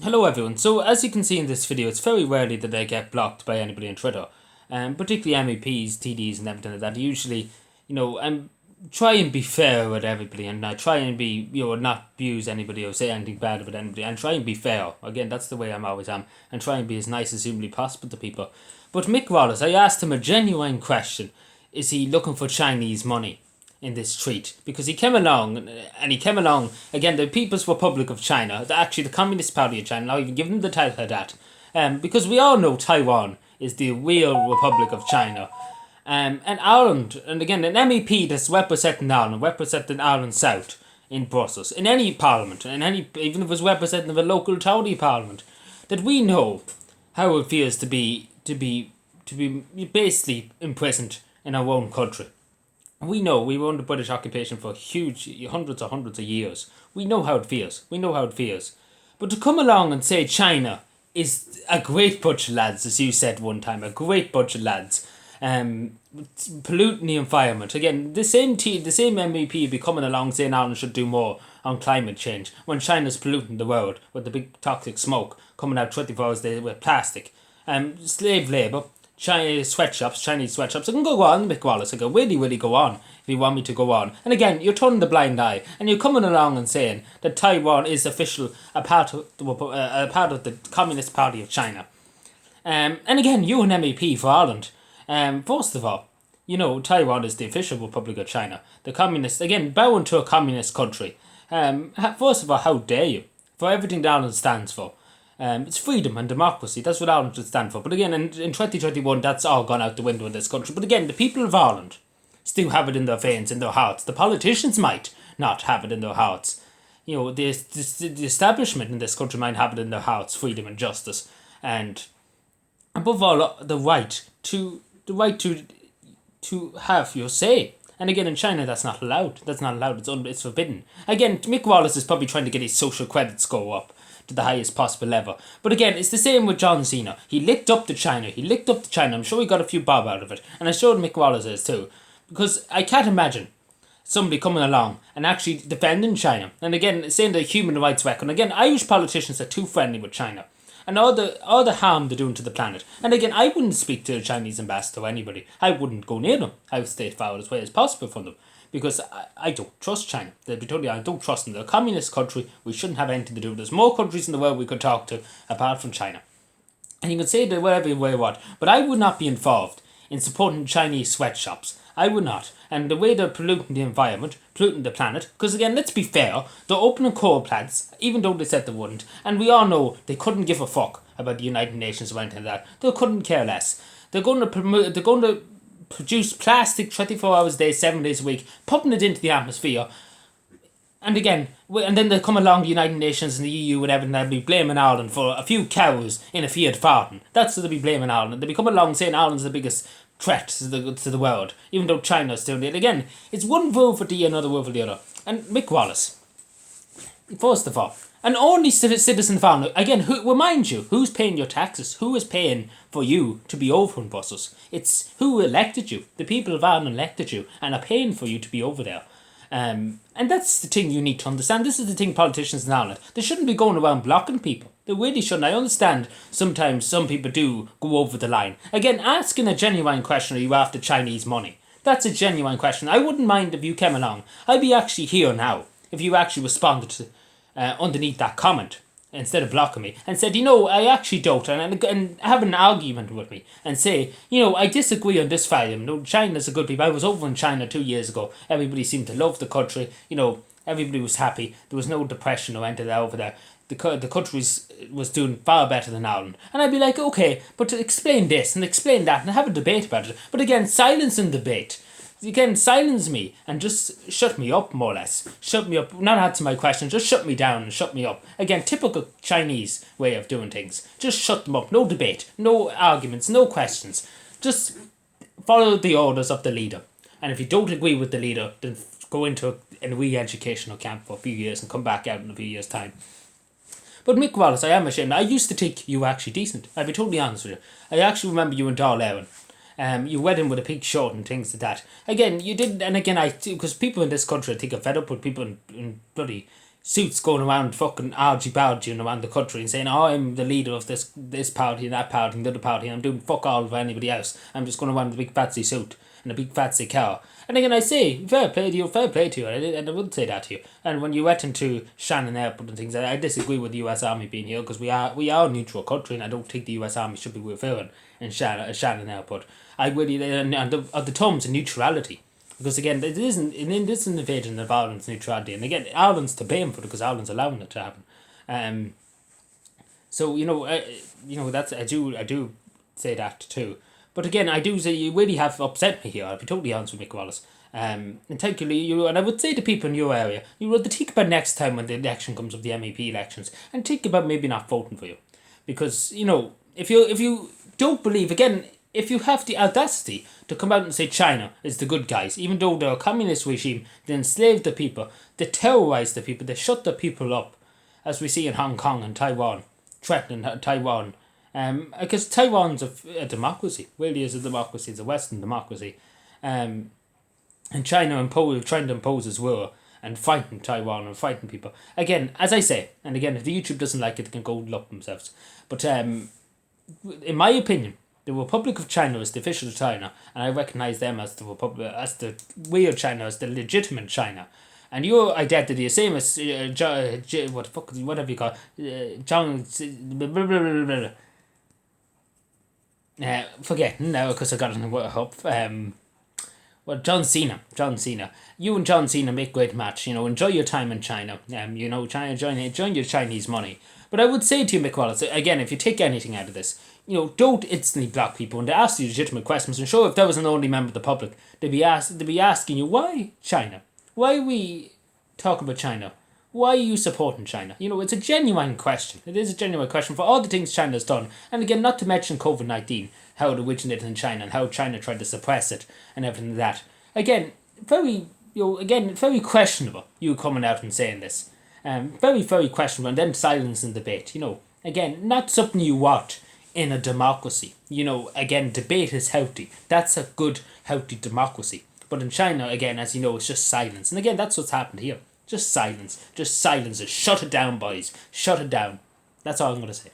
Hello everyone. So as you can see in this video, it's very rarely that I get blocked by anybody on Twitter. Particularly MEPs, TDs and everything like that. Usually, I'm try and be fair with everybody and I try and be, not abuse anybody or say anything bad about anybody and try and be fair. Again, that's the way I'm always am and try and be as nice as humanly possible to people. But Mick Wallace, I asked him a genuine question. Is he looking for Chinese money in this treat? Because he came along and he came along again, the People's Republic of China, actually the Communist Party of China. I'll even give them the title of that, because we all know Taiwan is the real Republic of China, and Ireland, and again an MEP that's representing Ireland South in Brussels, in any parliament, in any, even if it's representing a local county parliament, that we know how it feels to be basically imprisoned in our own country. We know we were under British occupation for huge hundreds of years. We know how it feels. We know how it feels. But to come along and say China is a great bunch of lads, as you said one time, a great bunch of lads, polluting the environment. Again, the same MEP be coming along saying Ireland should do more on climate change when China's polluting the world with the big toxic smoke coming out 24 hours a day with plastic. Slave labour, Chinese sweatshops. I can go on, Mick Wallace. I can really go on if you want me to go on. And again, you're turning the blind eye and you're coming along and saying that Taiwan is official a part of the Communist Party of China. And again, you're an MEP for Ireland. First of all, Taiwan is the official Republic of China. The communist, again, bowing to a communist country. First of all, how dare you? For everything that Ireland stands for. It's freedom and democracy. That's what Ireland should stand for. But again, in 2021, that's all gone out the window in this country. But again, the people of Ireland still have it in their veins, in their hearts. The politicians might not have it in their hearts. The establishment in this country might have it in their hearts, freedom and justice. And above all, the right to have your say. And again, in China, that's not allowed. That's not allowed. It's forbidden. Again, Mick Wallace is probably trying to get his social credit score up to the highest possible level. But again, it's the same with John Cena. He licked up to China. I'm sure he got a few bob out of it. And I'm sure Mick Wallace is too. Because I can't imagine somebody coming along and actually defending China. And again, saying the human rights record. And again, Irish politicians are too friendly with China. And all the harm they're doing to the planet. And again, I wouldn't speak to the Chinese ambassador or anybody. I wouldn't go near them. I would stay as far away as possible from them. Because I don't trust China. To be totally honest, I don't trust them. They're a communist country. We shouldn't have anything to do. There's more countries in the world we could talk to apart from China. And you can say that whatever you want. But I would not be involved in supporting Chinese sweatshops. I would not. And the way they're polluting the environment, polluting the planet, because again, let's be fair, they're opening coal plants, even though they said they wouldn't, and we all know they couldn't give a fuck about the United Nations or anything like that. They couldn't care less. They're going to produce plastic 24 hours a day, 7 days a week, pumping it into the atmosphere. And again, and then they come along the United Nations and the EU and everything, they'll be blaming Ireland for a few cows in a field farting. That's what they'll be blaming Ireland. They'll be coming along saying Ireland's the biggest threat to the world, even though China's doing it. Again, it's one rule for the another rule for the other. And Mick Wallace, first of all, and only citizen of Ireland, again, remind you, who's paying your taxes? Who is paying for you to be over in Brussels? It's who elected you. The people of Ireland elected you and are paying for you to be over there. And that's the thing you need to understand. This is the thing politicians in Ireland. They shouldn't be going around blocking people. They really shouldn't. I understand sometimes some people do go over the line. Again, asking a genuine question, are you after Chinese money? That's a genuine question. I wouldn't mind if you came along. I'd be actually here now if you actually responded to underneath that comment instead of blocking me and said, I actually don't, and have an argument with me and say, I disagree on this value. No, China's a good people. I was over in China 2 years ago. Everybody seemed to love the country. Everybody was happy. There was no depression or anything over there. The country was doing far better than Ireland. And I'd be like, okay, but to explain this and explain that and have a debate about it. But again, silence and debate. You can silence me and just shut me up, more or less. Shut me up, not answer my question, just shut me down and shut me up. Again, typical Chinese way of doing things. Just shut them up, no debate, no arguments, no questions. Just follow the orders of the leader. And if you don't agree with the leader, then go into a re-educational camp for a few years and come back out in a few years' time. But Mick Wallace, I am ashamed. I used to think you were actually decent. I'll be totally honest with you. I actually remember you and Darl Aaron. You wed him with a pink shirt and things like that. Again, you did, and again, because people in this country, I think, are fed up with people in bloody suits going around fucking argy bargy around the country and saying, "Oh, I'm the leader of this party and that party and the other party, and I'm doing fuck all for anybody else. I'm just going around with a big fancy suit and a big fancy car." And again, I say, fair play to you, and I would say that to you. And when you went into Shannon Airport and things, I disagree with the U.S. Army being here, because we are a neutral country, and I don't think the U.S. Army should be referring in Shannon Airport. I really, and the terms of neutrality. Because again, it isn't this invasion of Ireland's neutrality, and again, Ireland's to blame for it because Ireland's allowing it to happen. So that's I do say that too. But again, I do say you really have upset me here. I'll be totally honest with Mick Wallace. And thank you, and I would say to people in your area, you would think about next time when the election comes of the MEP elections, and think about maybe not voting for you, because if you don't believe, again, if you have the audacity to come out and say China is the good guys, even though they're a communist regime, they enslave the people, they terrorize the people, they shut the people up, as we see in Hong Kong and Taiwan, threatening Taiwan. Because Taiwan's a democracy, really is a democracy, it's a Western democracy. And China trying to impose its will and fighting Taiwan and fighting people. Again, as I say, and again, if the YouTube doesn't like it, they can go look themselves. But in my opinion, the Republic of China is the official China, and I recognise them as the Republic, as the real China, as the legitimate China. And your identity is same as whatever you call John. Forgetting now because I got it up. John Cena. You and John Cena make great match. Enjoy your time in China. China, join your Chinese money. But I would say to you, Mick Wallace, again, if you take anything out of this, don't instantly block people when they ask you legitimate questions. And sure, if that was an only member of the public, they'd be asking you, why China? Why are we talking about China? Why are you supporting China? It's a genuine question. It is a genuine question for all the things China has done. And again, not to mention COVID-19, how it originated in China and how China tried to suppress it and everything like that. Again, very questionable, you coming out and saying this. Very, very questionable, and then silencing debate. Again, not something you want in a democracy. Again, debate is healthy. That's a good, healthy democracy. But in China, again, as you know, it's just silence. And again, that's what's happened here. Just silence. Just silence it. Shut it down, boys. Shut it down. That's all I'm going to say.